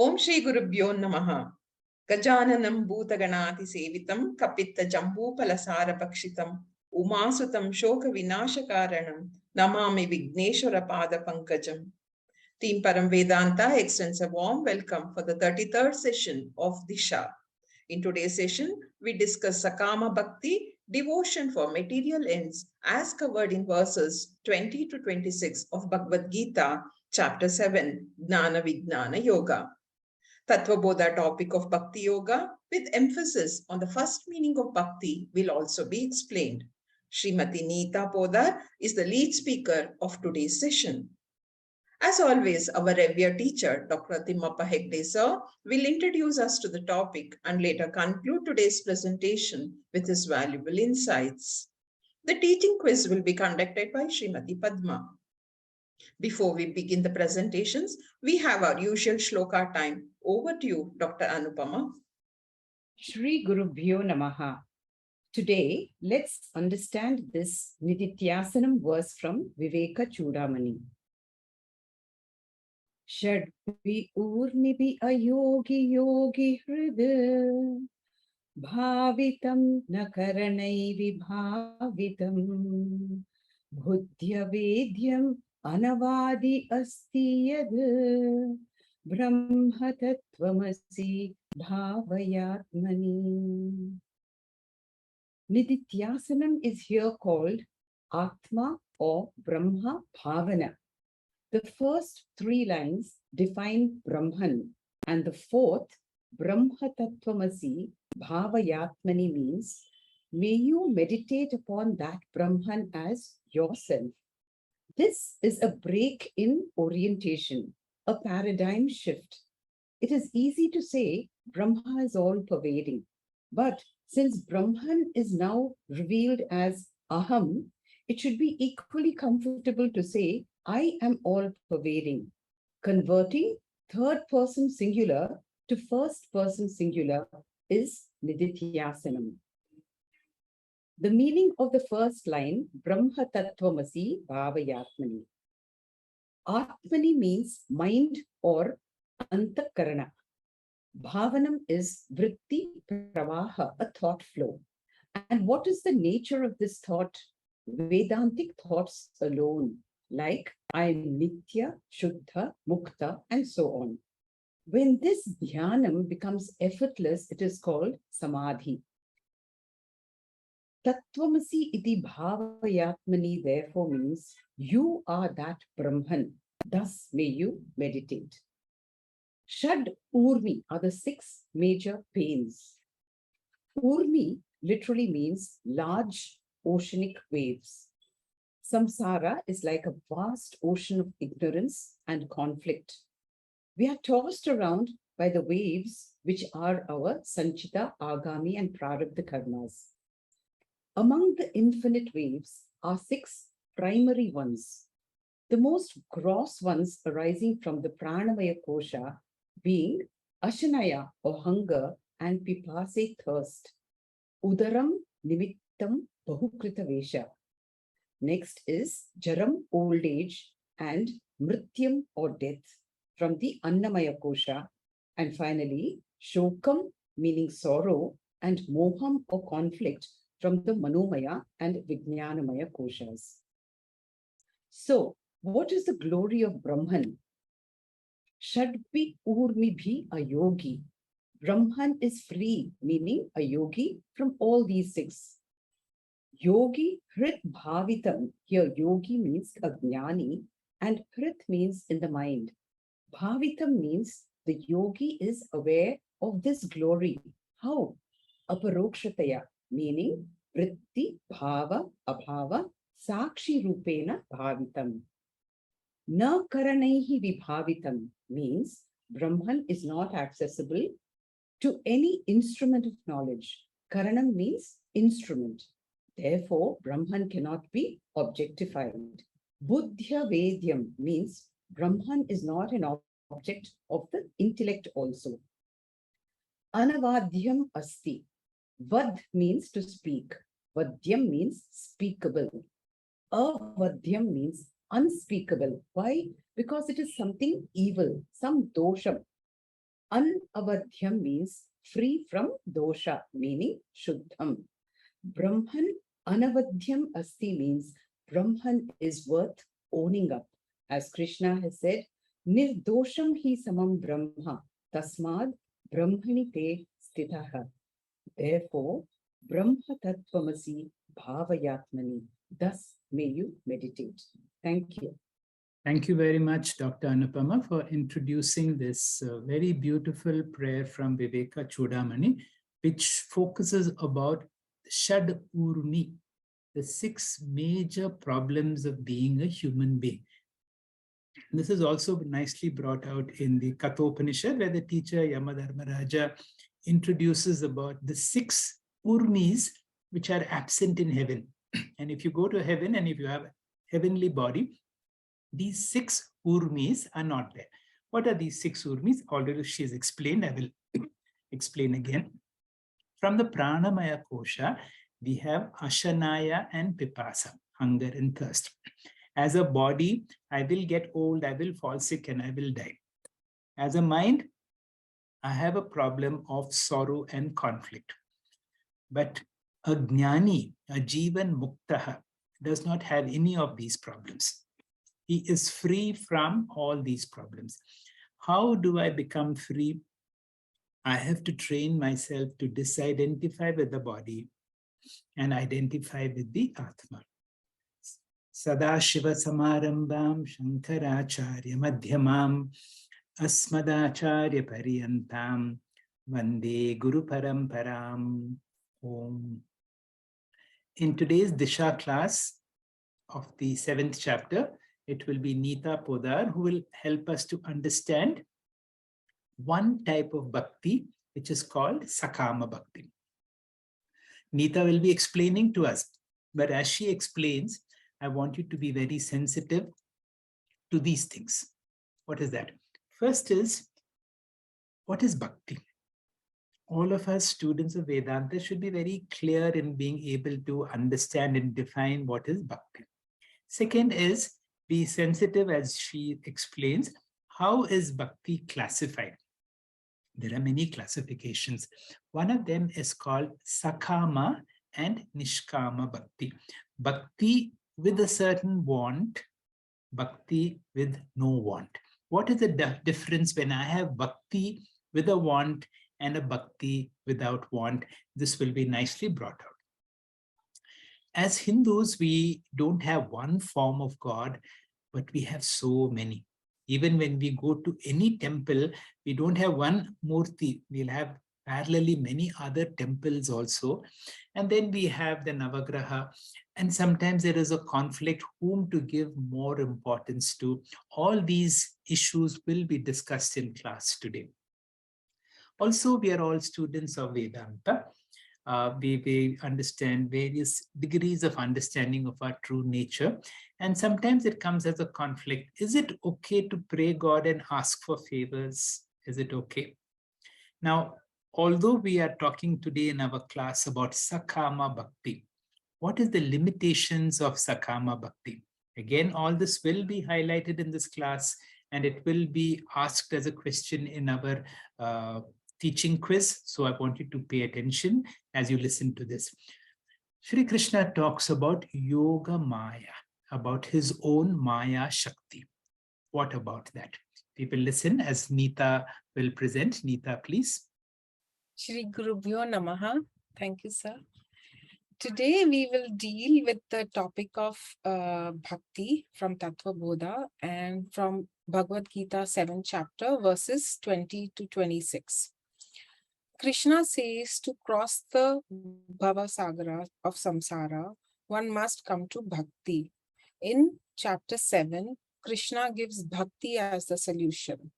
Om Shri Gurubhyo Namaha. Gajananam Bhutaganati Sevitam Kapitta Jambupala Pakshitam Umasutam Shoka Vinashakaranam Namami Vigneshwara Pada Pankajam. Team Param Vedanta extends a warm welcome for the 33rd session of DISHA. In today's session, we discuss Sakama Bhakti, devotion for material ends, as covered in verses 20 to 26 of Bhagavad Gita, chapter 7, Gnana Vijnana Yoga. Tattvabodha topic of Bhakti Yoga, with emphasis on the first meaning of Bhakti, will also be explained. Srimati Neeta Podar is the lead speaker of today's session. As always, our revered teacher, Dr. Timmappa Hegde sir, will introduce us to the topic and later conclude today's presentation with his valuable insights. The teaching quiz will be conducted by Srimati Padma. Before we begin the presentations, we have our usual shloka time. Over to you, Dr. Anupama. Shri Gurubhyo Namaha. Today, let's understand this Nidityasanam verse from Viveka Chudamani. Shadvi urmibi ayogi yogi hrida bhavitam nakaranai vibhavitam bhuddhya vedyam anavadi asti yad brahma tattvamasi bhavayatmani. Nidityasanam is here called Atma or Brahma Bhavana. The first three lines define Brahman, and the fourth, Brahma Tattvamasi Bhavayatmani, means, may you meditate upon that Brahman as yourself. This is a break in orientation, a paradigm shift. It is easy to say Brahma is all-pervading, but since Brahman is now revealed as Aham, it should be equally comfortable to say, I am all-pervading. Converting third-person singular to first-person singular is Nidityasanam. The meaning of the first line, Brahma Tattvamasi Bhavayatmani. Atmani means mind or antakarana. Bhavanam is vritti pravaha, a thought flow. And what is the nature of this thought? Vedantic thoughts alone, like I am Nitya, Shuddha, Mukta, and so on. When this dhyanam becomes effortless, it is called samadhi. Tattvamasi iti bhavayatmani therefore means you are that Brahman, thus may you meditate. Shad Urmi are the six major pains. Urmi literally means large oceanic waves. Samsara is like a vast ocean of ignorance and conflict. We are tossed around by the waves which are our Sanchita, Agami, and Prarabdha karmas. Among the infinite waves are six primary ones. The most gross ones arising from the Pranamaya Kosha being Ashanaya or hunger and Pipase thirst. Udaram Nimittam Bahukrita Vesha. Next is Jaram old age and Mrityam or death from the Annamaya Kosha. And finally, Shokam meaning sorrow and Moham or conflict from the Manomaya and Vijnanamaya Koshas. So, what is the glory of Brahman? Shadvi Urmibhi a yogi. Brahman is free, meaning a yogi from all these six. Yogi Hrit Bhavitam. Here, yogi means a jnani and Hrit means in the mind. Bhavitam means the yogi is aware of this glory. How? Aparokshataya, meaning vritti, bhava, abhava, sakshi rupena bhavitam. Na karanaihi vibhavitam means Brahman is not accessible to any instrument of knowledge. Karanam means instrument. Therefore, Brahman cannot be objectified. Buddhya Vedyam means Brahman is not an object of the intellect also. Anavadhyam Asti. Vad means to speak. Vadyam means speakable. Avadyam means unspeakable. Why? Because it is something evil, some dosham. Anavadhyam means free from dosha, meaning shuddham. Brahman anavadhyam asti means Brahman is worth owning up. As Krishna has said, nirdosham hi samam brahma, tasmad brahmani te stitaha. Therefore, Brahma tattvamasi bhavayatmani. Thus may you meditate. Thank you. Thank you very much, Dr. Anupama, for introducing this very beautiful prayer from Viveka Chudamani, which focuses about Shad Urmi, the 6 major problems of being a human being. This is also nicely brought out in the Kathopanishad, where the teacher Yamadharmaraja introduces about the 6 urmis which are absent in heaven. And if you go to heaven and if you have a heavenly body, these 6 urmis are not there. What are these 6 urmis? Already she has explained. I will explain again. From the Pranamaya Kosha, we have Ashanaya and Pipasa, hunger and thirst. As a body, I will get old, I will fall sick, and I will die. As a mind, I have a problem of sorrow and conflict. But a jnani, a jivan muktaha, does not have any of these problems. He is free from all these problems. How do I become free? I have to train myself to disidentify with the body and identify with the Atma. Sadashiva Samarambam Shankaracharya Madhyamam Asmadacharya Pariyantam Vande Guru Paramparam Om. In today's Disha class of the 7th chapter, it will be Neeta Podar who will help us to understand one type of bhakti, which is called Sakama Bhakti. Neeta will be explaining to us, but as she explains, I want you to be very sensitive to these things. What is that? First is, what is bhakti? All of us students of Vedanta should be very clear in being able to understand and define what is bhakti. Second is, be sensitive as she explains, how is bhakti classified? There are many classifications. One of them is called sakāma and nishkāma bhakti. Bhakti with a certain want, bhakti with no want. What is the difference when I have bhakti with a want and a bhakti without want? This will be nicely brought out. As Hindus, we don't have one form of God, but we have so many. Even when we go to any temple, we don't have one murti. We'll have parallelly many other temples also. And then we have the Navagraha. And sometimes there is a conflict whom to give more importance to. All these issues will be discussed in class today. Also, we are all students of Vedanta. We understand various degrees of understanding of our true nature. And sometimes it comes as a conflict. Is it okay to pray God and ask for favors? Is it okay? Now, although we are talking today in our class about Sakama Bhakti, what is the limitations of Sakama Bhakti? Again, all this will be highlighted in this class and it will be asked as a question in our teaching quiz. So I want you to pay attention as you listen to this. Shri Krishna talks about Yoga Maya, about his own Maya Shakti. What about that? People listen as Neeta will present. Neeta, please. Shri Gurubhyo Namaha. Thank you, sir. Today we will deal with the topic of bhakti from Tattva Bodha and from Bhagavad Gita 7th chapter verses 20 to 26. Krishna says to cross the Bhava Sagara of samsara, one must come to bhakti. In chapter 7, Krishna gives bhakti as the solution.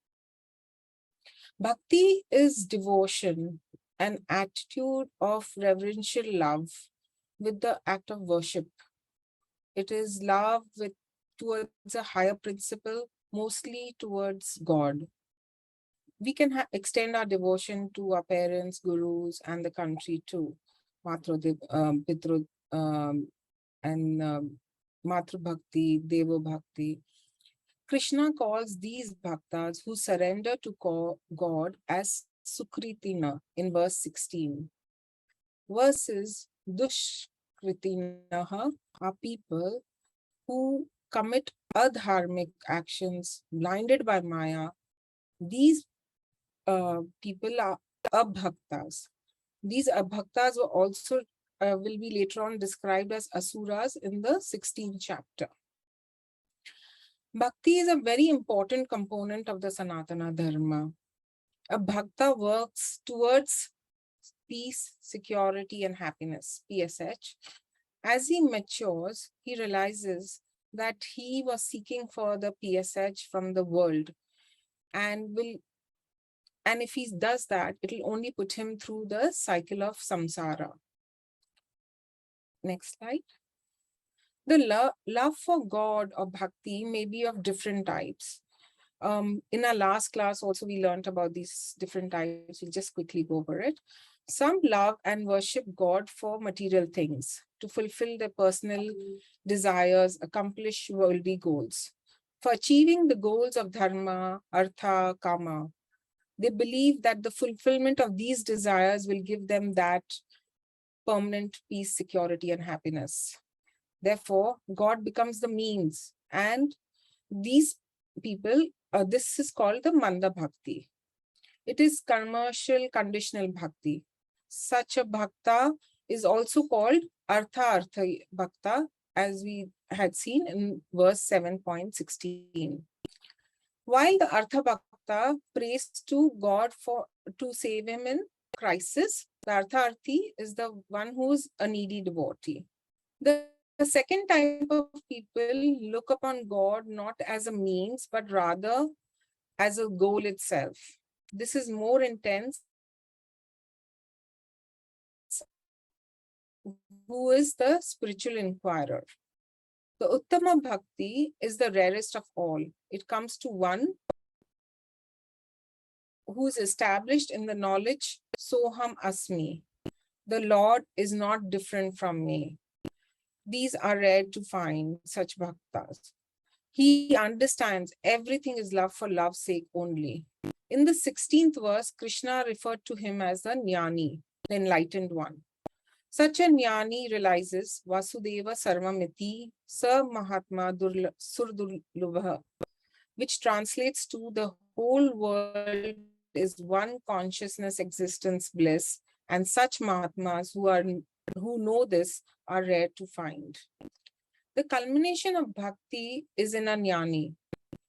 Bhakti is devotion, an attitude of reverential love with the act of worship. It is love towards a higher principle, mostly towards God. We can extend our devotion to our parents, gurus, and the country too. Pitru and Matru Bhakti, Devo Bhakti. Krishna calls these bhaktas who surrender to God as Sukritina in verse 16. Versus Dushkritinaha are people who commit adharmic actions blinded by Maya. These people are abhaktas. These abhaktas were also will be later on described as asuras in the 16th chapter. Bhakti is a very important component of the Sanatana Dharma. A bhakta works towards peace, security, and happiness, PSH. As he matures, he realizes that he was seeking for the PSH from the world, and if he does that, it will only put him through the cycle of samsara. Next slide. The love for God or bhakti may be of different types. In our last class also we learned about these different types. We'll just quickly go over it. Some love and worship God for material things, to fulfill their personal desires, accomplish worldly goals. For achieving the goals of dharma, artha, kama, they believe that the fulfillment of these desires will give them that permanent peace, security, and happiness. Therefore, God becomes the means, and these people, this is called the manda bhakti. It is commercial conditional bhakti. Such a bhakta is also called artha bhakta, as we had seen in verse 7.16. While the artha bhakta prays to God to save him in crisis, the artha-arthi is the one who is a needy devotee. The second type of people look upon God not as a means, but rather as a goal itself. This is more intense. Who is the spiritual inquirer? The Uttama Bhakti is the rarest of all. It comes to one who is established in the knowledge, Soham Asmi. The Lord is not different from me. These are rare to find, such bhaktas. He understands everything is love for love's sake only. In the 16th verse, Krishna referred to him as the Jnani, the enlightened one. Such a Jnani realizes Vasudeva Sarvamiti Sa Mahatma Surdurlubha, which translates to the whole world is one consciousness, existence, bliss, and such Mahatmas who know this are rare to find. The culmination of bhakti is in a Jnani,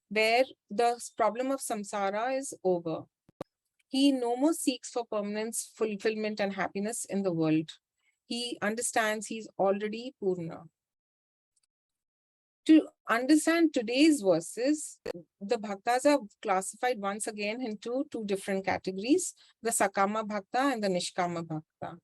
where the problem of samsara is over. He no more seeks for permanence, fulfillment, and happiness in the world. He understands he's already Purna. To understand today's verses, the bhaktas are classified once again into two different categories, the sakāma bhakta and the nishkāma bhakta.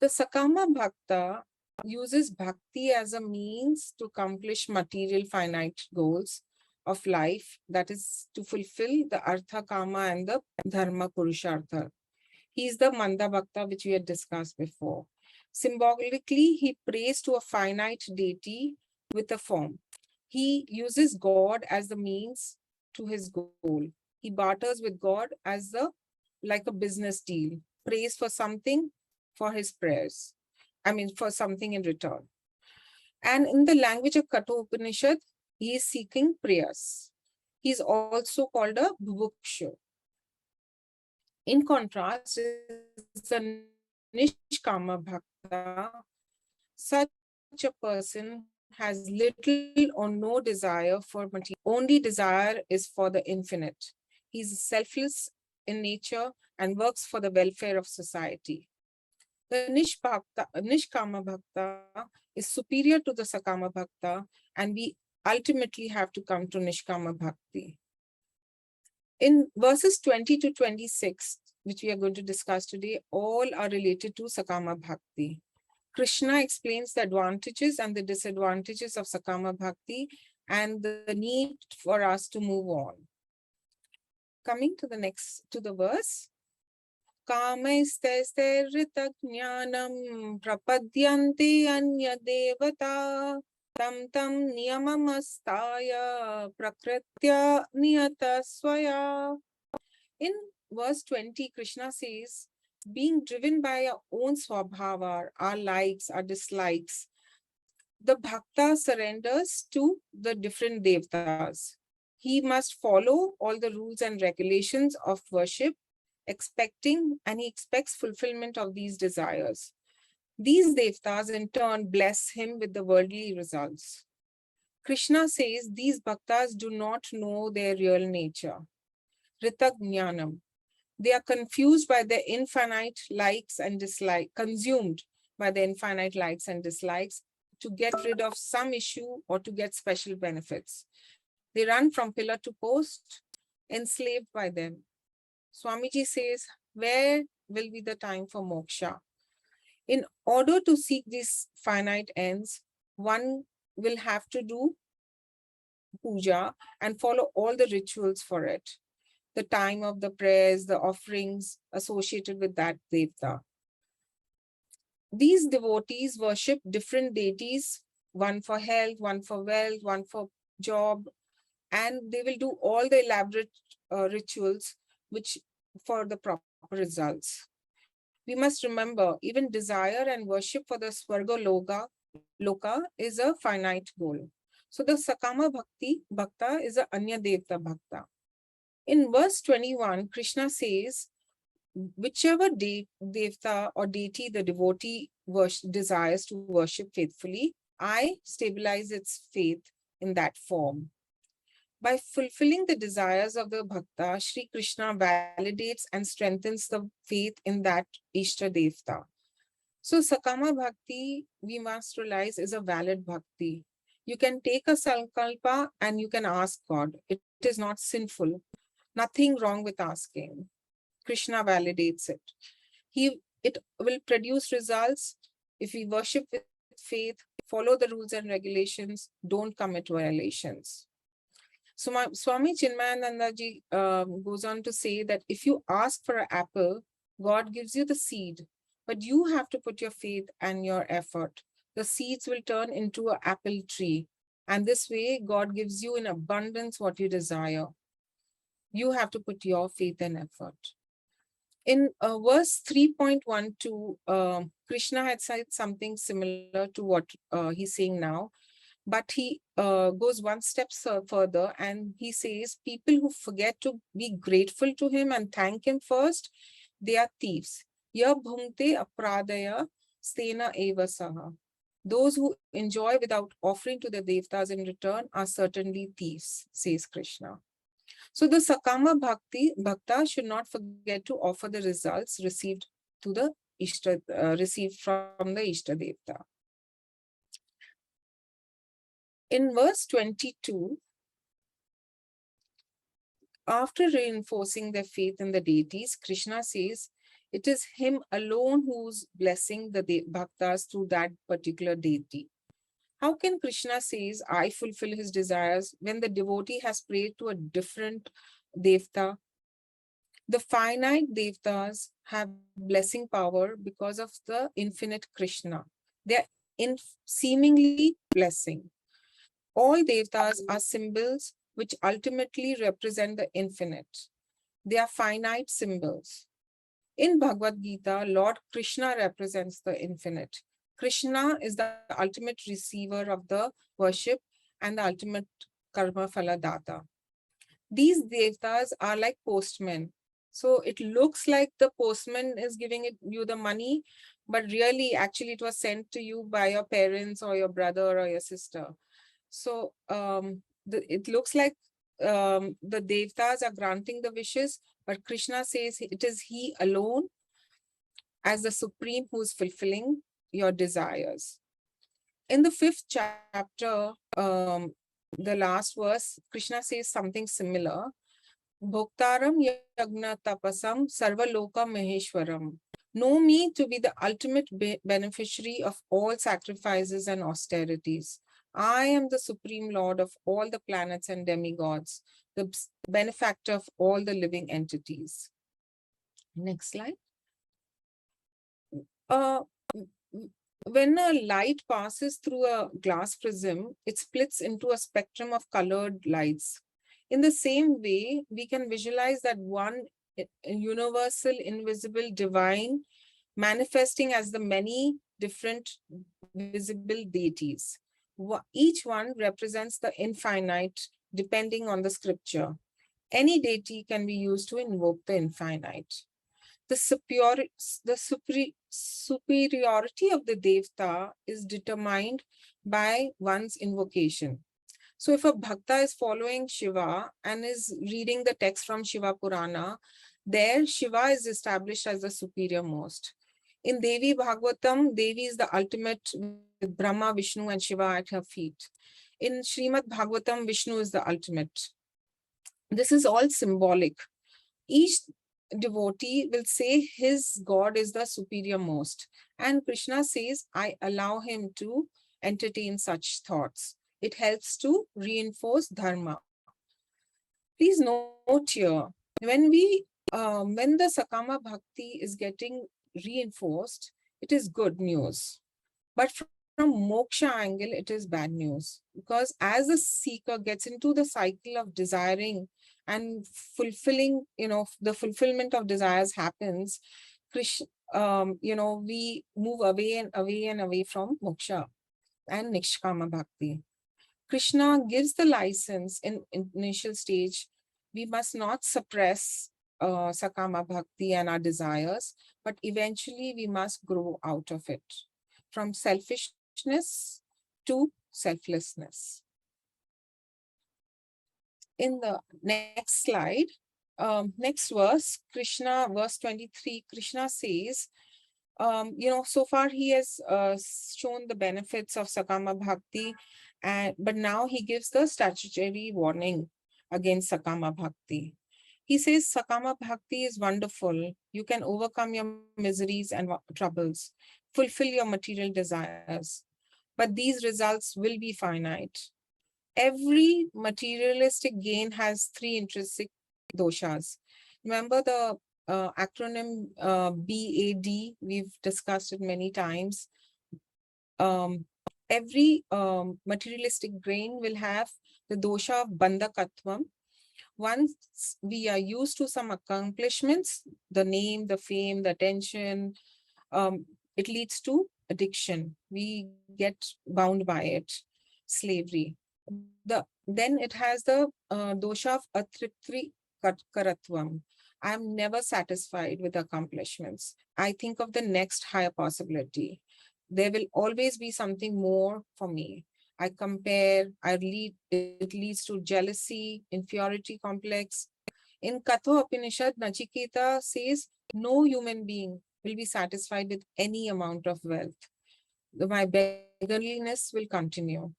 The sakāma bhakta uses bhakti as a means to accomplish material finite goals of life, that is to fulfill the artha, kama, and the dharma purushartha. He is the manda bhakta, which we had discussed before. Symbolically, he prays to a finite deity with a form. He uses God as the means to his goal. He barters with God as like a business deal, prays for something for his prayers. For something in return. And in the language of Kathopanishad, he is seeking prayers. He is also called a bhubukshu. In contrast, the nishkama bhakta, such a person has little or no desire for material. Only desire is for the infinite. He is selfless in nature and works for the welfare of society. The nishkama bhakta is superior to the sakama bhakta, and we ultimately have to come to nishkama bhakti. In verses 20 to 26, which we are going to discuss today, all are related to sakama bhakti. Krishna explains the advantages and the disadvantages of sakama bhakti and the need for us to move on. Coming to the verse. Kamaistaistairritagñanam prapadyante anya devata tam tam niyamamastaya prakritya niyata swaya. In verse 20, Krishna says, being driven by our own swabhava, our likes, our dislikes, the bhakta surrenders to the different devtas. He must follow all the rules and regulations of worship, and he expects fulfillment of these desires. These devtas in turn bless him with the worldly results. Krishna says these bhaktas do not know their real nature. Ritagñanam. They are confused by their infinite likes and dislikes, consumed by the infinite likes and dislikes to get rid of some issue or to get special benefits. They run from pillar to post, enslaved by them. Swamiji says, where will be the time for moksha? In order to seek these finite ends, one will have to do puja and follow all the rituals for it. The time of the prayers, the offerings associated with that devta. These devotees worship different deities, one for health, one for wealth, one for job, and they will do all the elaborate rituals which for the proper results. We must remember, even desire and worship for the Swarga Loka is a finite goal. So the Sakama Bhakta is a Anya Devta Bhakta. In verse 21, Krishna says, whichever devta or deity the devotee desires to worship faithfully, I stabilize its faith in that form. By fulfilling the desires of the bhakta, Sri Krishna validates and strengthens the faith in that Ishta Devta. So Sakama Bhakti, we must realize, is a valid bhakti. You can take a sankalpa and you can ask God. It is not sinful. Nothing wrong with asking. Krishna validates it. It will produce results if we worship with faith, follow the rules and regulations, don't commit violations. So Swami Chinmayananda ji goes on to say that if you ask for an apple, God gives you the seed, but you have to put your faith and your effort. The seeds will turn into an apple tree. And this way, God gives you in abundance what you desire. You have to put your faith and effort. In verse 3.12, Krishna had said something similar to what he's saying now, but he goes one step further and he says, people who forget to be grateful to him and thank him first, they are thieves. Ya bhungte apradaya stena eva saha. Those who enjoy without offering to the devtas in return are certainly thieves, says Krishna. So the Sakama Bhakta should not forget to offer the results received to the received from the Ishta Devta. In verse 22, after reinforcing their faith in the deities, Krishna says, it is him alone who's blessing the bhaktas through that particular deity. How can Krishna says, I fulfill his desires when the devotee has prayed to a different devta? The finite devtas have blessing power because of the infinite Krishna. They're seemingly blessing. All devtas are symbols which ultimately represent the infinite. They are finite symbols. In Bhagavad Gita, Lord Krishna represents the infinite. Krishna is the ultimate receiver of the worship and the ultimate karma phala data. These devtas are like postmen. So it looks like the postman is giving you the money, but really, actually, it was sent to you by your parents or your brother or your sister. So it looks like the devtas are granting the wishes, but Krishna says it is he alone as the supreme who is fulfilling your desires. In the 5th chapter, the last verse, Krishna says something similar. Bhoktaram yagna tapasam sarvaloka maheshwaram. Know me to be the ultimate beneficiary of all sacrifices and austerities. I am the supreme lord of all the planets and demigods, the benefactor of all the living entities. Next slide. When a light passes through a glass prism, it splits into a spectrum of colored lights. In the same way, we can visualize that one universal, invisible, divine, manifesting as the many different visible deities. Each one represents the infinite, depending on the scripture. Any deity can be used to invoke the infinite. The superiority of the devta is determined by one's invocation. So if a bhakta is following Shiva and is reading the text from Shiva Purana, there Shiva is established as the superior most. In Devi Bhagavatam, Devi is the ultimate with Brahma, Vishnu and Shiva at her feet. In Srimad Bhagavatam, Vishnu is the ultimate. This is all symbolic. Each devotee will say his God is the superior most. And Krishna says, I allow him to entertain such thoughts. It helps to reinforce dharma. Please note here, when the sakāma bhakti is getting reinforced, it is good news. But from moksha angle, it is bad news. Because as the seeker gets into the cycle of desiring and fulfilling, the fulfillment of desires happens, Krishna, we move away and away and away from moksha and nishkāma bhakti. Krishna gives the license in initial stage. We must not suppress sakāma bhakti and our desires, but eventually we must grow out of it from selfishness to selflessness. In the next slide, next verse, Krishna, verse 23, Krishna says, so far he has shown the benefits of sakāma bhakti, but now he gives the statutory warning against sakāma bhakti. He says, sakāma bhakti is wonderful. You can overcome your miseries and troubles, fulfill your material desires, but these results will be finite. Every materialistic gain has three intrinsic doshas. Remember the acronym BAD, we've discussed it many times. Every materialistic gain will have the dosha of bandhakatvam. Once we are used to some accomplishments, the name, the fame, the attention, it leads to addiction. We get bound by it, slavery. Then it has the dosha of atripti karatvam. I'm never satisfied with accomplishments. I think of the next higher possibility. There will always be something more for me. I compare, it leads to jealousy, inferiority complex. In Katha Upanishad, Nachiketa says, no human being will be satisfied with any amount of wealth. My beggarliness will continue.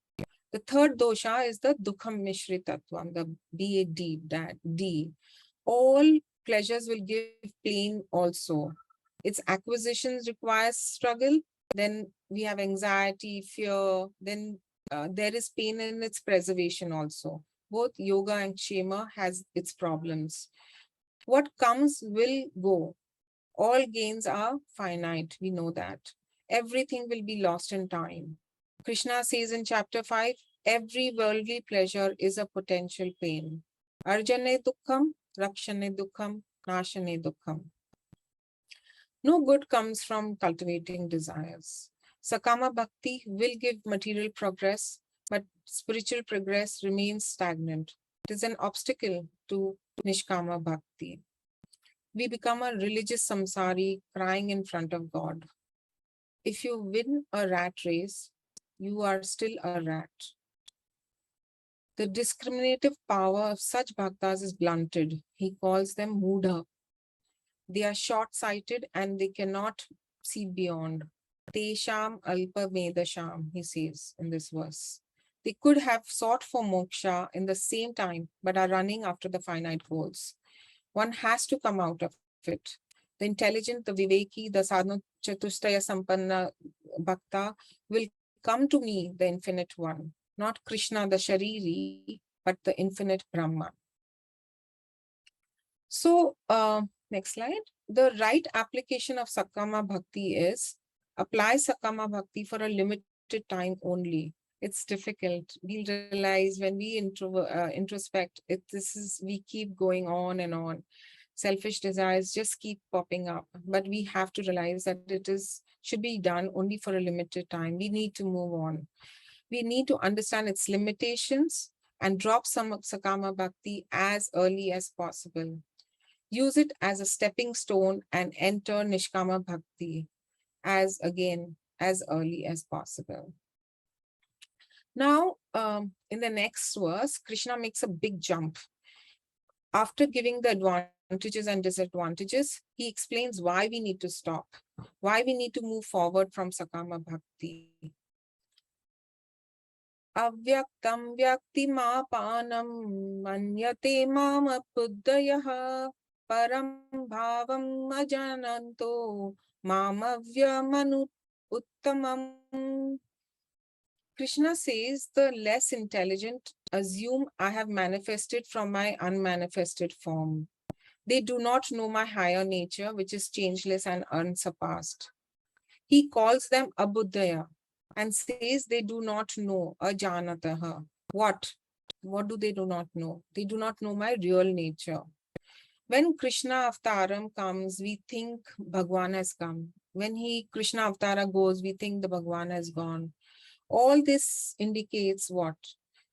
The third dosha is the Dukham Mishri Tattvam, the D. All pleasures will give pain also. Its acquisitions requires struggle. Then we have anxiety, fear. Then there is pain in its preservation also. Both yoga and kshema has its problems. What comes will go. All gains are finite. We know that. Everything will be lost in time. Krishna says in chapter 5, every worldly pleasure is a potential pain. Arjane dukkham, rakshane dukkham, nashane dukkham. No good comes from cultivating desires. Sakama bhakti will give material progress, but spiritual progress remains stagnant. It is an obstacle to nishkama bhakti. We become a religious samsari crying in front of God. If you win a rat race, you are still a rat. The discriminative power of such bhaktas is blunted. He calls them mudha. They are short-sighted and they cannot see beyond. Tesham alpa medasham, he says in this verse. They could have sought for moksha in the same time, but are running after the finite goals. One has to come out of it. The intelligent, the viveki, the sadhana chatushtaya sampanna bhakta will come to me, the infinite one. Not Krishna, the shariri, but the infinite Brahman. So, next slide. The right application of sakama bhakti is apply Sakama Bhakti for a limited time only. It's difficult. We'll realize when we introspect, we keep going on and on. Selfish desires just keep popping up, but we have to realize that should be done only for a limited time. We need to move on. We need to understand its limitations and drop some Sakama Bhakti as early as possible. Use it as a stepping stone and enter Nishkama Bhakti as early as possible. Now, in the next verse, Krishna makes a big jump. After giving the advantages and disadvantages, he explains why we need to stop, why we need to move forward from Sakama Bhakti. Avyaktam vyaktimapanam manyate mama puddayah param bhavam ajananto mamavya uttamam. Krishna says the less intelligent assume I have manifested from my unmanifested form. They do not know my higher nature, which is changeless and unsurpassed. He calls them abuddhaya and says they do not know ajanataha. What do they do not know? They do not know my real nature. When Krishna Avtaram comes, we think Bhagwan has come. When Krishna Avtara goes, we think the Bhagwan has gone. All this indicates what?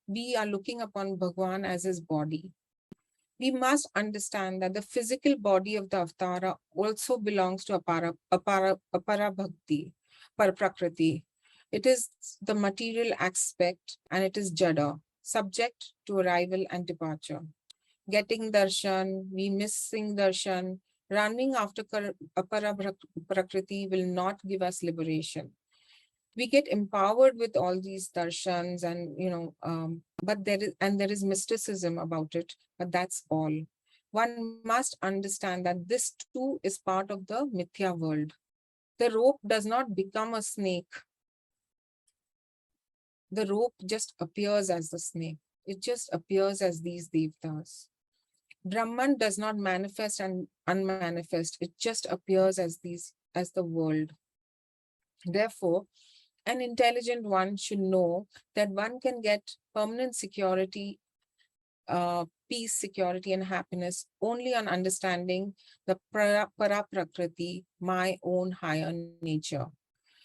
We are looking upon Bhagwan as his body. We must understand that the physical body of the Avatara also belongs to apara bhakti, paraprakriti. It is the material aspect and it is jada, subject to arrival and departure. Getting darshan, we missing darshan, running after apara prakriti will not give us liberation. We get empowered with all these darshans and but there is mysticism about it, but that's all. One must understand that this too is part of the mithya world. The rope does not become a snake. The rope just appears as the snake. It just appears as these devtas. Brahman does not manifest and unmanifest. It just appears as the world. Therefore, an intelligent one should know that one can get permanent security, peace, security, and happiness only on understanding the para prakriti, my own higher nature.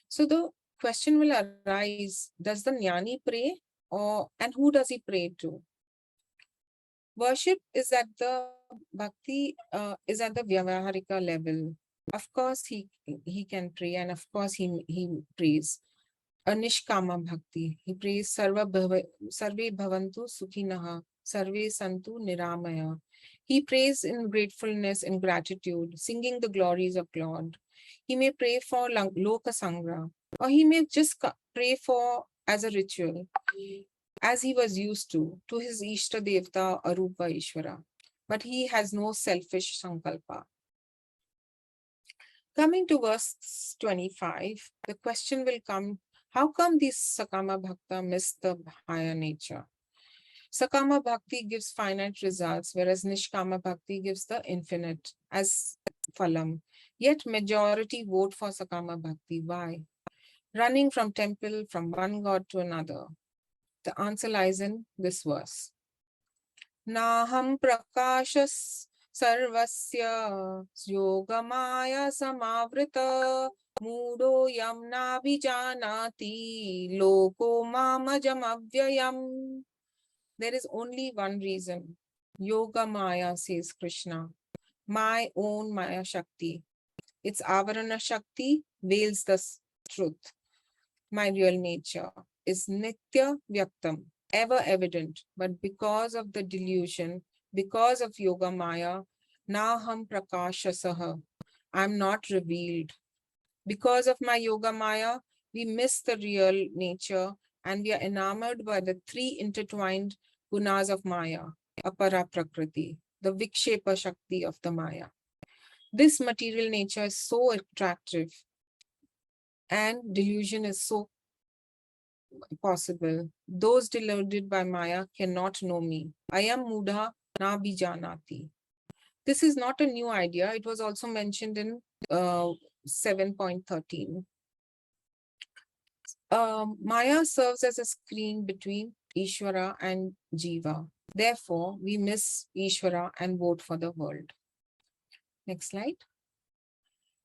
So the question will arise, does the jnani pray and who does he pray to? Worship is at the bhakti, is at the vyavaharika level. Of course, he can pray, and of course he prays. A nishkāma bhakti. He prays sarve bhavantu sukhinaha, sarve santu niramaya. He prays in gratefulness and gratitude, singing the glories of God. He may pray for loka sangra, or he may just pray for as a ritual, as he was used to his Ishta Devta Arupa Ishvara. But he has no selfish sankalpa. Coming to verse 25, the question will come, how come these Sakama Bhakta miss the higher nature? Sakama Bhakti gives finite results, whereas Nishkama Bhakti gives the infinite as phalam. Yet majority vote for Sakama Bhakti. Why? Running from temple, from one god to another. The answer lies in this verse. Naham prakashas sarvasya yogamaya samavrita mudo yam navijanati loko mamajam avyayam. There is only one reason. Yoga Maya, says Krishna. My own Maya Shakti. Its Avarana Shakti veils the truth. My real nature is Nitya Vyaktam, ever evident, but because of the delusion, because of Yoga Maya, Naham Prakashasaha, I'm not revealed. Because of my Yoga Maya, we miss the real nature and we are enamored by the three intertwined gunas of Maya, Apara Prakriti, the Vikshepa Shakti of the Maya. This material nature is so attractive and delusion is so possible. Those deluded by Maya cannot know me. I am Mudha na bijanati. This is not a new idea. It was also mentioned in 7.13. Maya serves as a screen between Ishvara and Jiva. Therefore, we miss Ishvara and vote for the world. Next slide.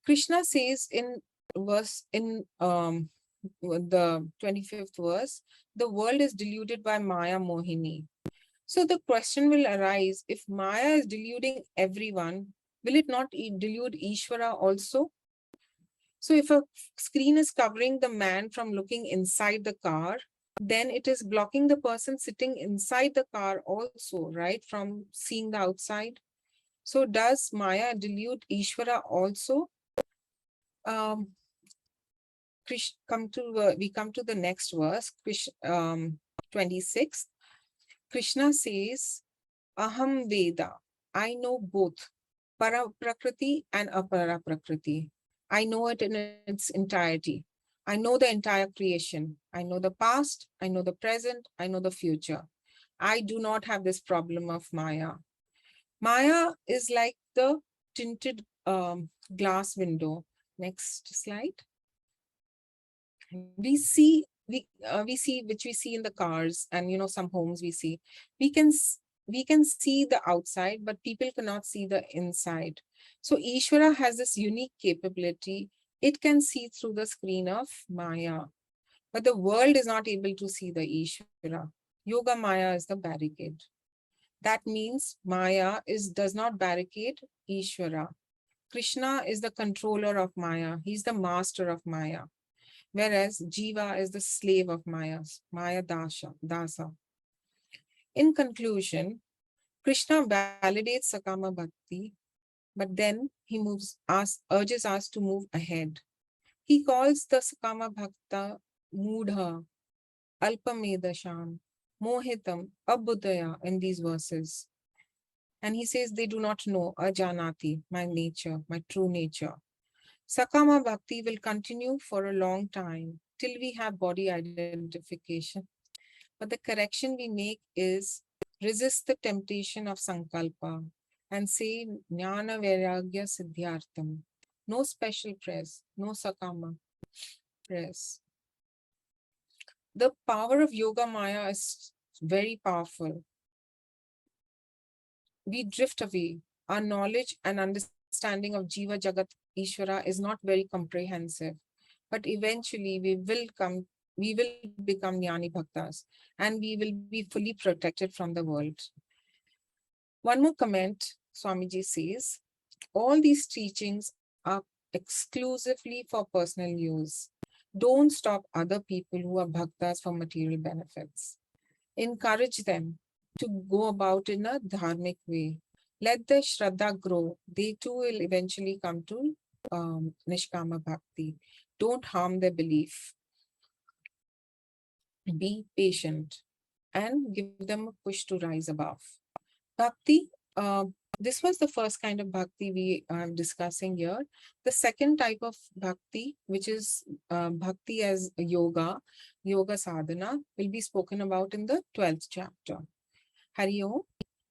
Krishna says in the 25th verse, the world is deluded by Maya Mohini. So the question will arise, if Maya is deluding everyone, will it not delude Ishvara also? So if a screen is covering the man from looking inside the car, then it is blocking the person sitting inside the car also, right, from seeing the outside. So does Maya delude Ishvara also? We come to the next verse, 26. Krishna says, Aham Veda, I know both Para Prakriti and Apara Prakriti. I know it in its entirety. I know the entire creation. I know the past, I know the present, I know the future. I do not have this problem of Maya. Maya is like the tinted glass window. Next slide. We see which we see in the cars, and some homes we see. We can see the outside, but people cannot see the inside. So Ishvara has this unique capability. It can see through the screen of Maya, but the world is not able to see the Ishvara. Yoga Maya is the barricade. That means Maya does not barricade Ishvara. Krishna is the controller of Maya. He's the master of Maya. Whereas Jiva is the slave of Maya Dasa. In conclusion, Krishna validates Sakama Bhakti, but then he urges us to move ahead. He calls the Sakama Bhakta Mudha, Alpamedasham, Mohitam, Abudaya in these verses. And he says they do not know Ajanati, my nature, my true nature. Sakama Bhakti will continue for a long time till we have body identification. But the correction we make is resist the temptation of Sankalpa and say Jnana Vairagya Siddhyartham. No special prayers, no Sakama prayers. The power of Yoga Maya is very powerful. We drift away. Our knowledge and understanding of Jiva Jagat Ishvara is not very comprehensive, but eventually we will become Jnani Bhaktas and we will be fully protected from the world. One more comment, Swamiji says, all these teachings are exclusively for personal use. Don't stop other people who are Bhaktas for material benefits. Encourage them to go about in a dharmic way. Let the Shraddha grow. They too will eventually come to nishkama bhakti. Don't harm their belief. Be patient and give them a push to rise above. Bhakti, this was the first kind of bhakti we are discussing here. The second type of bhakti, which is bhakti as yoga sadhana, will be spoken about in the 12th chapter. Hari Om.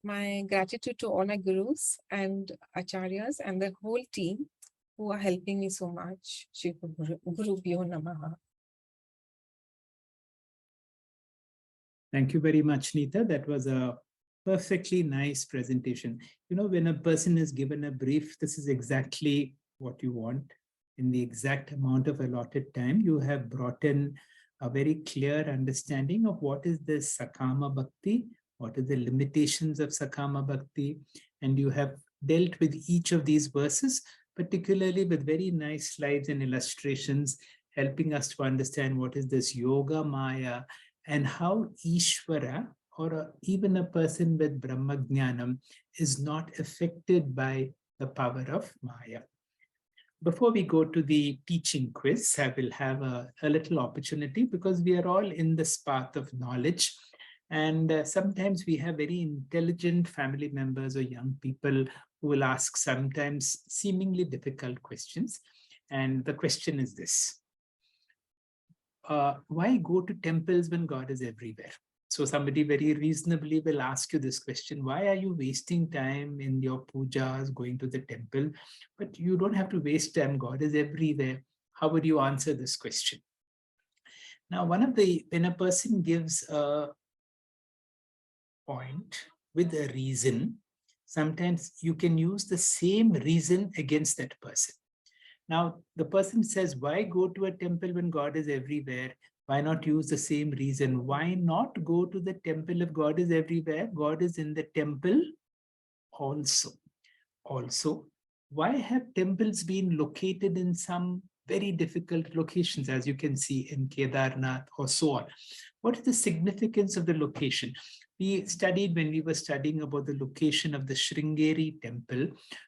My gratitude to all my gurus and acharyas and the whole team who are helping me so much. Shri Gurubhyo Namaha. Thank you very much, Neeta. That was a perfectly nice presentation. When a person is given a brief, this is exactly what you want. In the exact amount of allotted time, you have brought in a very clear understanding of what is this Sakama Bhakti, what are the limitations of Sakama Bhakti, and you have dealt with each of these verses, particularly with very nice slides and illustrations, helping us to understand what is this Yoga Maya and how Ishvara, or even a person with Brahma Jnanam, is not affected by the power of Maya. Before we go to the teaching quiz, I will have a little opportunity, because we are all in this path of knowledge. And sometimes we have very intelligent family members or young people who will ask sometimes seemingly difficult questions. And the question is this: why go to temples when God is everywhere? So somebody very reasonably will ask you this question: why are you wasting time in your pujas, going to the temple? But you don't have to waste time. God is everywhere. How would you answer this question? Now, when a person gives a point with a reason, sometimes you can use the same reason against that person. Now, the person says, why go to a temple when God is everywhere? Why not use the same reason? Why not go to the temple if God is everywhere? God is in the temple also. Also, why have temples been located in some very difficult locations, as you can see in Kedarnath or so on? What is the significance of the location? We studied when we were studying about the location of the Sringeri temple,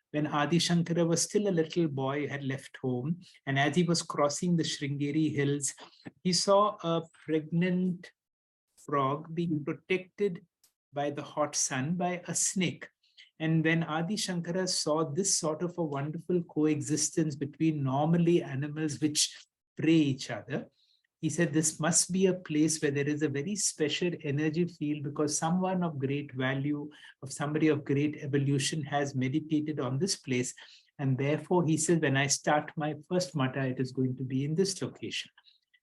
when Adi Shankara was still a little boy, had left home, and as he was crossing the Sringeri hills, he saw a pregnant frog being protected by the hot sun by a snake. And when Adi Shankara saw this sort of a wonderful coexistence between normally animals which prey each other, he said this must be a place where there is a very special energy field, because someone of great value, of somebody of great evolution has meditated on this place. And therefore, he said, when I start my first mata, it is going to be in this location.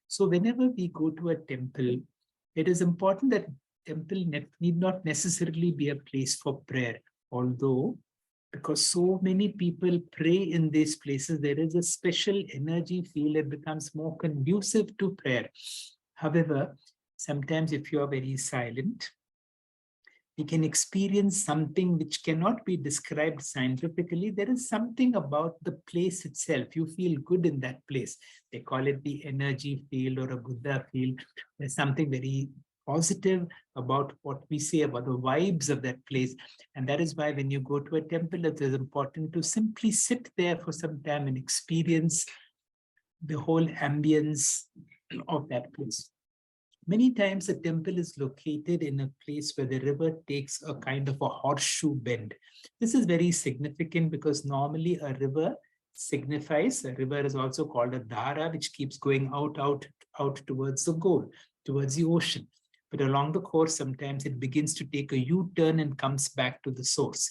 So whenever we go to a temple, it is important that temple need not necessarily be a place for prayer. Although, because so many people pray in these places, there is a special energy field that becomes more conducive to prayer. However, sometimes if you are very silent, we can experience something which cannot be described scientifically. There is something about the place itself. You feel good in that place. They call it the energy field or a Buddha field. There's something very positive about what we say about the vibes of that place. And that is why when you go to a temple, it is important to simply sit there for some time and experience the whole ambience of that place. Many times a temple is located in a place where the river takes a kind of a horseshoe bend. This is very significant because normally a river signifies, a river is also called a dhara, which keeps going out towards the goal, towards the ocean. But along the course, sometimes it begins to take a U-turn and comes back to the source.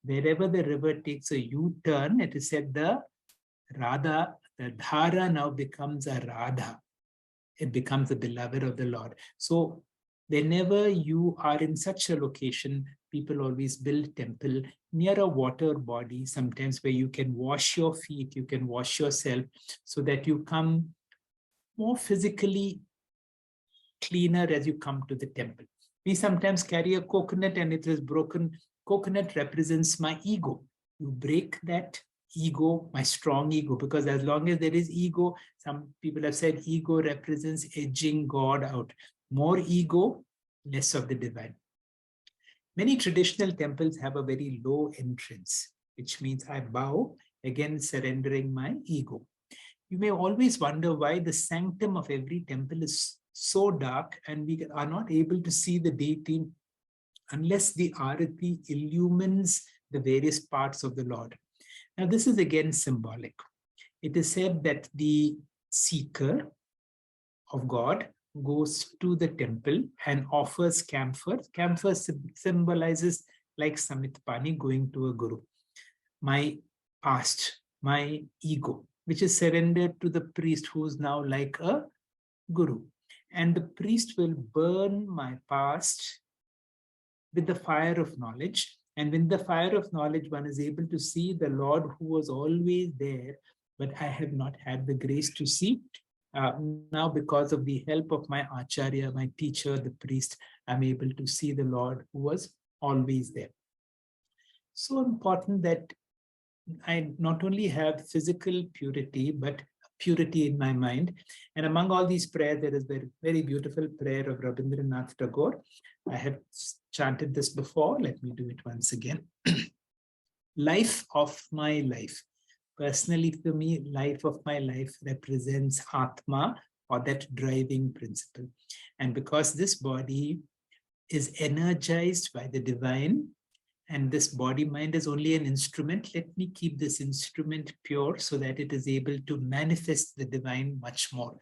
Wherever the river takes a U-turn, it is said the Radha, the dhara now becomes a Radha. It becomes the beloved of the Lord. So whenever you are in such a location, people always build temple near a water body, sometimes where you can wash your feet, you can wash yourself, so that you come more physically cleaner as you come to the temple. We sometimes carry a coconut and it is broken. Coconut represents my ego. You break that ego, my strong ego, because as long as there is ego, some people have said ego represents edging God out. More ego, less of the divine. Many traditional temples have a very low entrance, which means I bow, again surrendering my ego. You may always wonder why the sanctum of every temple is so dark and we are not able to see the deity unless the arati illumines the various parts of the Lord. Now, this is again symbolic. It is said that the seeker of God goes to the temple and offers camphor. Camphor symbolizes, like Samitpani, going to a guru. My past, my ego, which is surrendered to the priest, who is now like a guru. And the priest will burn my past with the fire of knowledge. And with the fire of knowledge, one is able to see the Lord who was always there, but I have not had the grace to see. Now, because of the help of my acharya, my teacher, the priest, I'm able to see the Lord who was always there. So important that I not only have physical purity, but purity in my mind. And among all these prayers, there is a very, very beautiful prayer of Rabindranath Tagore. I have chanted this before. Let me do it once again. Life of my life. Personally, for me, life of my life represents Atma, or that driving principle. And because this body is energized by the divine, and this body-mind is only an instrument, let me keep this instrument pure so that it is able to manifest the divine much more.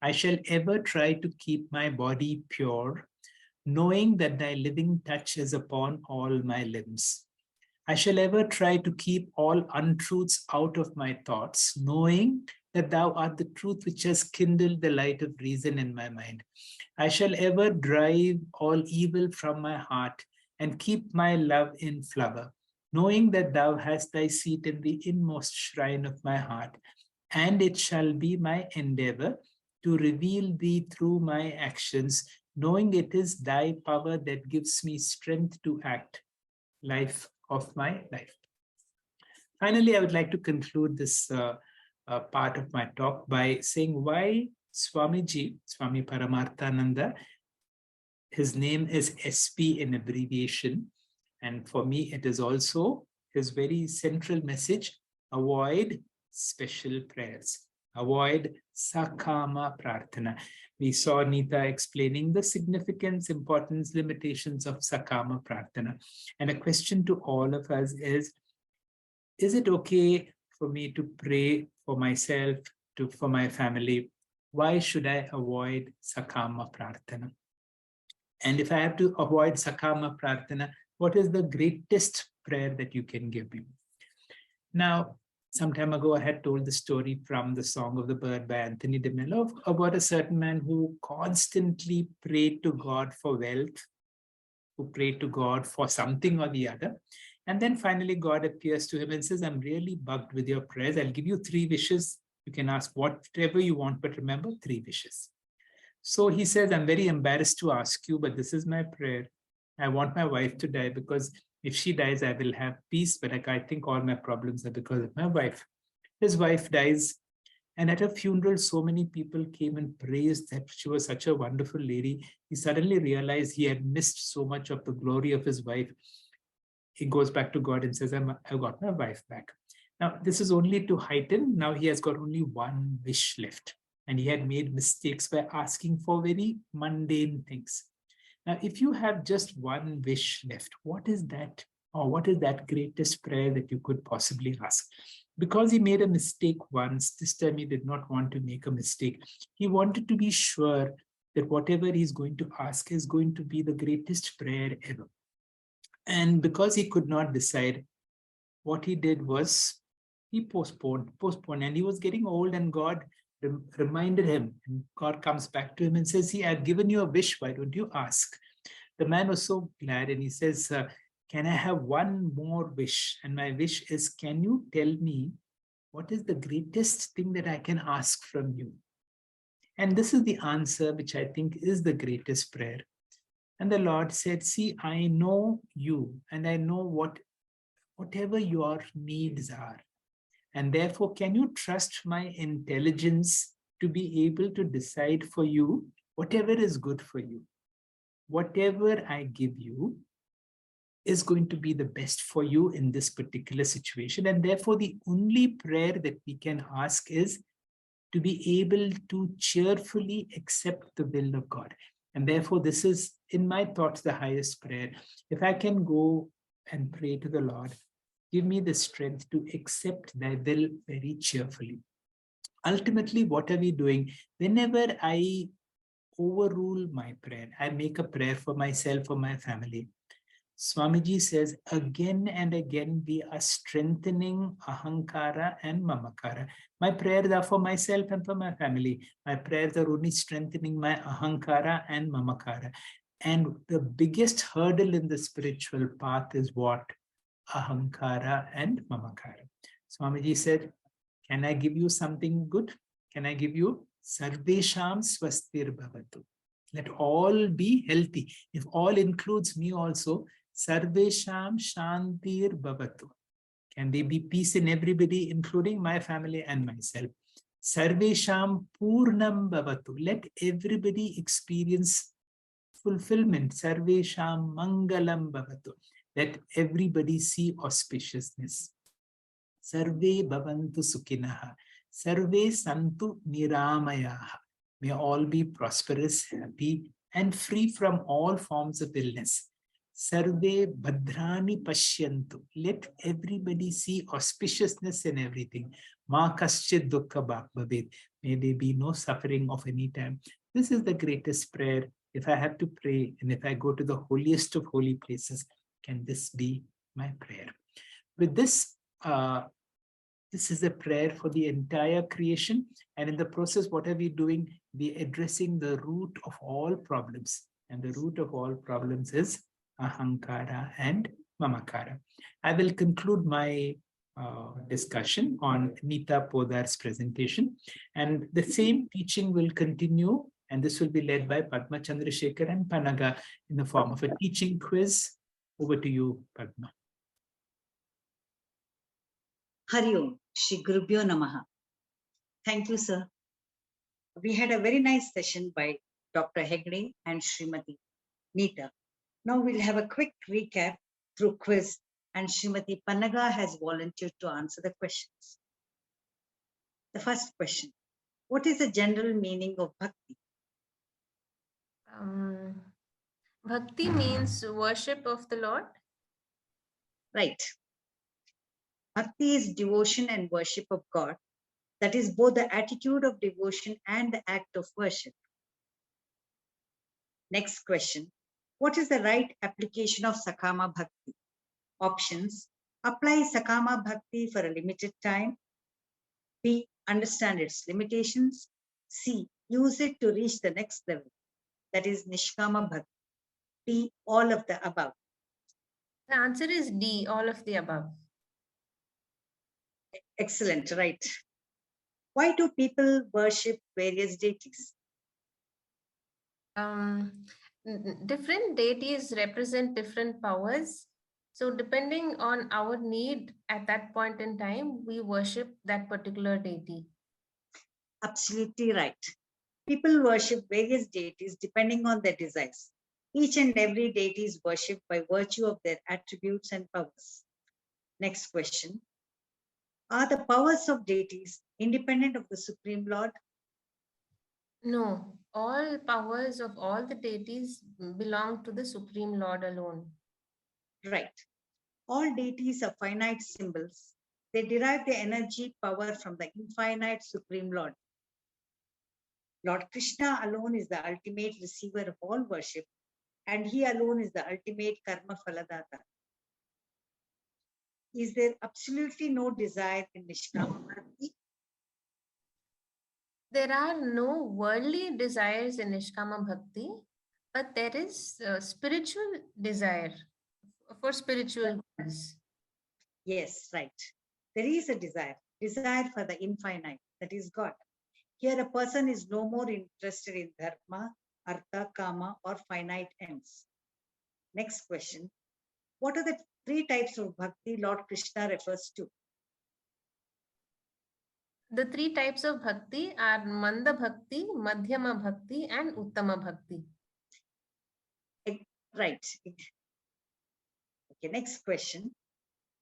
I shall ever try to keep my body pure, knowing that thy living touch is upon all my limbs. I shall ever try to keep all untruths out of my thoughts, knowing that thou art the truth which has kindled the light of reason in my mind. I shall ever drive all evil from my heart and keep my love in flower, knowing that thou hast thy seat in the inmost shrine of my heart, and it shall be my endeavor to reveal thee through my actions, knowing it is thy power that gives me strength to act, life of my life. Finally, I would like to conclude this part of my talk by saying why Swamiji, Swami Paramarthananda, his name is SP in abbreviation. And for me, it is also his very central message: avoid special prayers, avoid sakāma prarthana. We saw Nita explaining the significance, importance, limitations of sakāma prarthana. And a question to all of us is it okay for me to pray for myself, for my family? Why should I avoid sakāma prarthana? And if I have to avoid sakāma prarthana, what is the greatest prayer that you can give me? Now, some time ago, I had told the story from the Song of the Bird by Anthony de Mello about a certain man who constantly prayed to God for wealth, who prayed to God for something or the other. And then finally, God appears to him and says, I'm really bugged with your prayers. I'll give you 3 wishes. You can ask whatever you want, but remember 3 wishes. So he says, I'm very embarrassed to ask you, but this is my prayer. I want my wife to die, because if she dies, I will have peace. But I think all my problems are because of my wife. His wife dies. And at her funeral, so many people came and praised that she was such a wonderful lady. He suddenly realized he had missed so much of the glory of his wife. He goes back to God and says, I got my wife back. Now, this is only to heighten. Now he has got only 1 wish left. And he had made mistakes by asking for very mundane things. Now, if you have just 1 wish left, what is that? Or what is that greatest prayer that you could possibly ask? Because he made a mistake once, this time he did not want to make a mistake. He wanted to be sure that whatever he's going to ask is going to be the greatest prayer ever. And because he could not decide, what he did was he postponed, and he was getting old, and God reminded him, and God comes back to him and says, see, I've given you a wish, why don't you ask? The man was so glad, and he says, can I have 1 more wish? And my wish is, can you tell me what is the greatest thing that I can ask from you? And this is the answer, which I think is the greatest prayer. And the Lord said, see, I know you, and I know whatever your needs are. And therefore, can you trust my intelligence to be able to decide for you whatever is good for you? Whatever I give you is going to be the best for you in this particular situation. And therefore, the only prayer that we can ask is to be able to cheerfully accept the will of God. And therefore, this is, in my thoughts, the highest prayer. If I can go and pray to the Lord, give me the strength to accept thy will very cheerfully. Ultimately, what are we doing? Whenever I overrule my prayer, I make a prayer for myself or my family, Swamiji says, again and again, we are strengthening ahankara and mamakara. My prayers are for myself and for my family. My prayers are only strengthening my ahankara and mamakara. And the biggest hurdle in the spiritual path is what? Ahankara and mamakara. Swamiji said, can I give you something good? Can I give you sarvesham swastir bhavatu? Let all be healthy. If all includes me also, sarvesham shantir bhavatu. Can there be peace in everybody, including my family and myself? Sarvesham purnam bhavatu. Let everybody experience fulfillment. Sarvesham mangalam bhavatu. Let everybody see auspiciousness. Sarve bhavantu sukhinaha. Sarve santu niramayaha. May all be prosperous, happy, and free from all forms of illness. Sarve bhadrani pashyantu. Let everybody see auspiciousness in everything. Ma kaschid dukkha bhavet. May there be no suffering of any time. This is the greatest prayer. If I have to pray, and if I go to the holiest of holy places, can this be my prayer? With this This is a prayer for the entire creation. And in the process, what are we doing? We are addressing the root of all problems. And the root of all problems is ahankara and mamakara. I will conclude my discussion on Nita Podar's presentation. And the same teaching will continue. And this will be led by Padma Chandrasekhar and Panaga in the form of a teaching quiz. Over to you, Padma. Hari Om, Shri Gurubhyo Namaha. Thank you, sir. We had a very nice session by Dr. Hegde and Srimati Nita. Now we'll have a quick recap through quiz, and Srimati Panaga has volunteered to answer the questions. The first question: what is the general meaning of bhakti? Bhakti means worship of the Lord. Right. Bhakti is devotion and worship of God. That is both the attitude of devotion and the act of worship. Next question: what is the right application of sakāma bhakti? Options: apply sakāma bhakti for a limited time. B, understand its limitations. C, use it to reach the next level. That is nishkama bhakti. D, all of the above. The answer is D, all of the above. Excellent, right. Why do people worship various deities? Different deities represent different powers. So depending on our need at that point in time, we worship that particular deity. Absolutely right. People worship various deities depending on their desires. Each and every deity is worshipped by virtue of their attributes and powers. Next question: are the powers of deities independent of the Supreme Lord? No, all powers of all the deities belong to the Supreme Lord alone. Right. All deities are finite symbols. They derive their energy power from the infinite Supreme Lord. Lord Krishna alone is the ultimate receiver of all worship, and he alone is the ultimate karma phaladata. Is there absolutely no desire in nishkama bhakti? There are no worldly desires in nishkama bhakti, but there is spiritual desire for spiritual goods. Yes, right. There is a desire for the infinite, that is God. Here a person is no more interested in dharma, artha, kama, or finite ends. Next question: what are the three types of bhakti Lord Krishna refers to? The three types of bhakti are manda bhakti, madhyama bhakti, and uttama bhakti. Right. Okay, next question: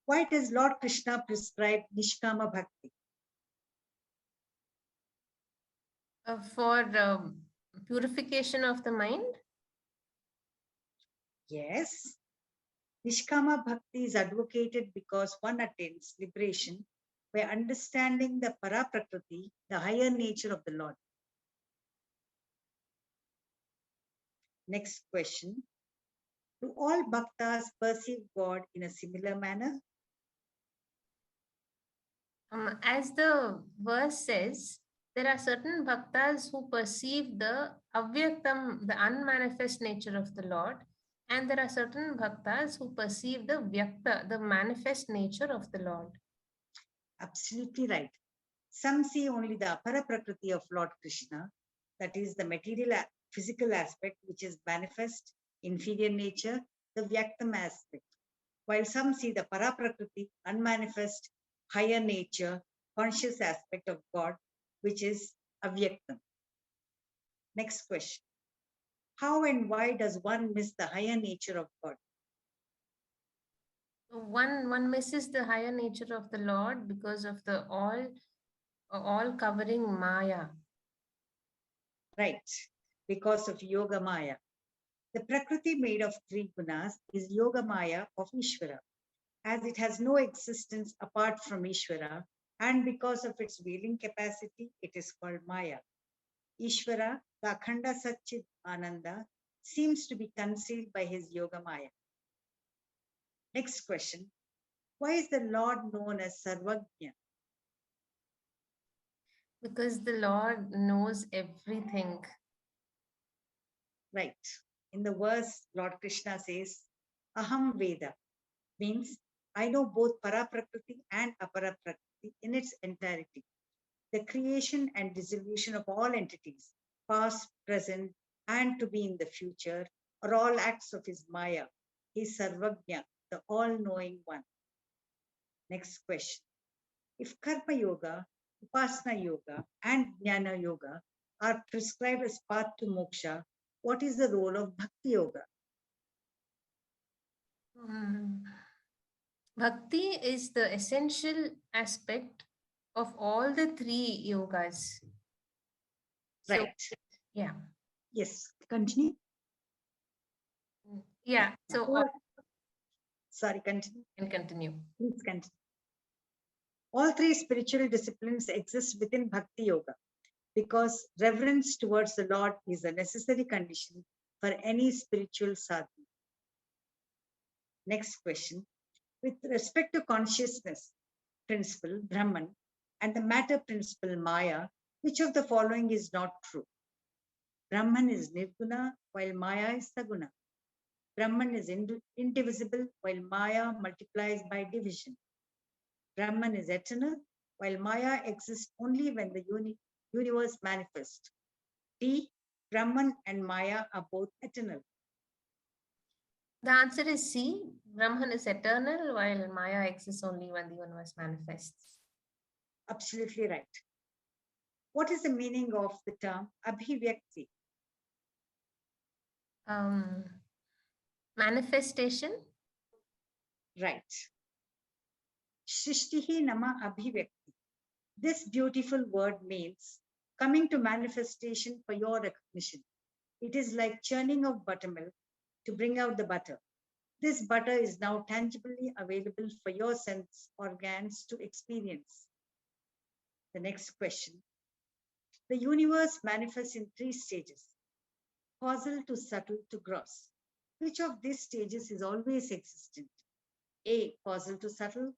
why does Lord Krishna prescribe nishkama bhakti? For purification of the mind. Yes. Nishkama bhakti is advocated because one attains liberation by understanding the paraprakriti, the higher nature of the Lord. Next question: do all bhaktas perceive God in a similar manner? As the verse says, there are certain bhaktas who perceive the avyaktam, the unmanifest nature of the Lord, and there are certain bhaktas who perceive the vyakta, the manifest nature of the Lord. Absolutely right. Some see only the apara prakriti of Lord Krishna, that is the material physical aspect which is manifest, inferior nature, the vyaktam aspect, while some see the para prakriti, unmanifest, higher nature, conscious aspect of God, which is avyaktam. Next question: how and why does one miss the higher nature of God? One misses the higher nature of the Lord because of the all covering Maya. Right, because of Yoga Maya. The Prakriti made of three gunas is Yoga Maya of Ishvara, as it has no existence apart from Ishvara, and because of its wheeling capacity, it is called Maya. Ishvara, the Akhanda Satchit Ananda, seems to be concealed by his Yoga Maya. Next question: why is the Lord known as Sarvajna? Because the Lord knows everything. Right. In the verse, Lord Krishna says, Aham Veda, means I know both Paraprakriti and Aparaprakriti in its entirety. The creation and dissolution of all entities, past, present, and to be in the future, are all acts of his Maya, his Sarvagnya, the all-knowing one. Next question. If Karma Yoga, Upasana Yoga, and Jnana Yoga are prescribed as path to moksha, what is the role of Bhakti Yoga? Bhakti is the essential aspect of all the three yogas. Right. So, yeah. Yes. Continue. Yeah. So, Sorry, continue. and continue. Please continue. All three spiritual disciplines exist within Bhakti Yoga because reverence towards the Lord is a necessary condition for any spiritual sadhana. Next question. With respect to consciousness principle, Brahman, and the matter principle, Maya, which of the following is not true? Brahman is nirguna, while Maya is saguna. Brahman is indivisible, while Maya multiplies by division. Brahman is eternal, while Maya exists only when the universe manifests. D. Brahman and Maya are both eternal. The answer is C. Brahman is eternal, while Maya exists only when the universe manifests. Absolutely right. What is the meaning of the term abhivyakti? Manifestation. Right. Shrishtihi nama abhivyakti. This beautiful word means coming to manifestation for your recognition. It is like churning of buttermilk to bring out the butter. This butter is now tangibly available for your sense organs to experience. The next question. The universe manifests in three stages: causal to subtle to gross. Which of these stages is always existent? A. Causal to subtle.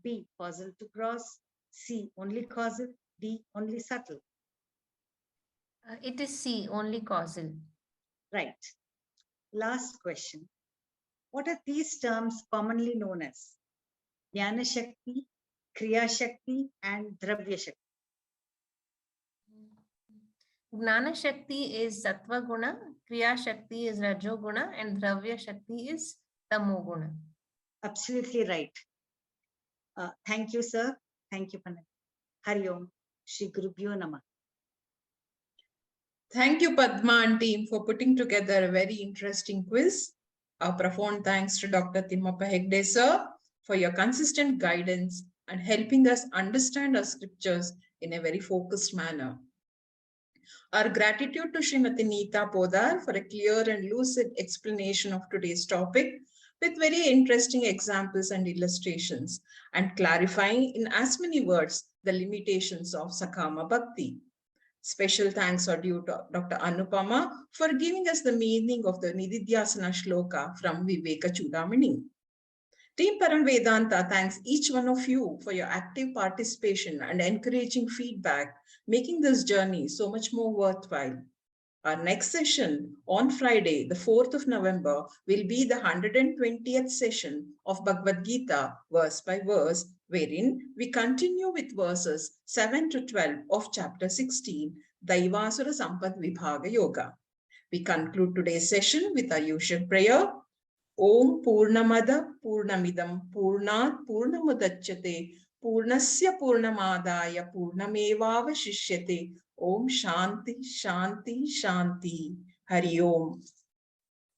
B. Causal to gross. C. Only causal. D. Only subtle. It is C. Only causal. Right. Last question. What are these terms commonly known as? Jnana Shakti, Kriya Shakti, and Dravya Shakti. Gnana Shakti is Sattva Guna, Kriya Shakti is Rajo Guna, and Dravya Shakti is Tamo Guna. Absolutely right. Thank you, sir. Thank you, Panat. Hari Om. Shri Gurubhyo Namah. Thank you, Padma and team, for putting together a very interesting quiz. Our profound thanks to Dr. Timmappa Hegde, sir, for your consistent guidance and helping us understand our scriptures in a very focused manner. Our gratitude to Srimati Neeta Podar for a clear and lucid explanation of today's topic with very interesting examples and illustrations and clarifying in as many words the limitations of Sakama Bhakti. Special thanks are due to Dr. Anupama for giving us the meaning of the Nididhyasana Shloka from Viveka Chudamani. Team Param Vedanta thanks each one of you for your active participation and encouraging feedback, making this journey so much more worthwhile. Our next session on Friday, the 4th of November, will be the 120th session of Bhagavad Gita, verse by verse, wherein we continue with verses 7 to 12 of chapter 16, Daivasura Sampad Vibhaga Yoga. We conclude today's session with our usual prayer. Om Purnamada Purnamidam Purnat Purnamudachyate Purnasya Purnamadaya Purnamevavashishyate. Om Shanti Shanti Shanti. Hari Om.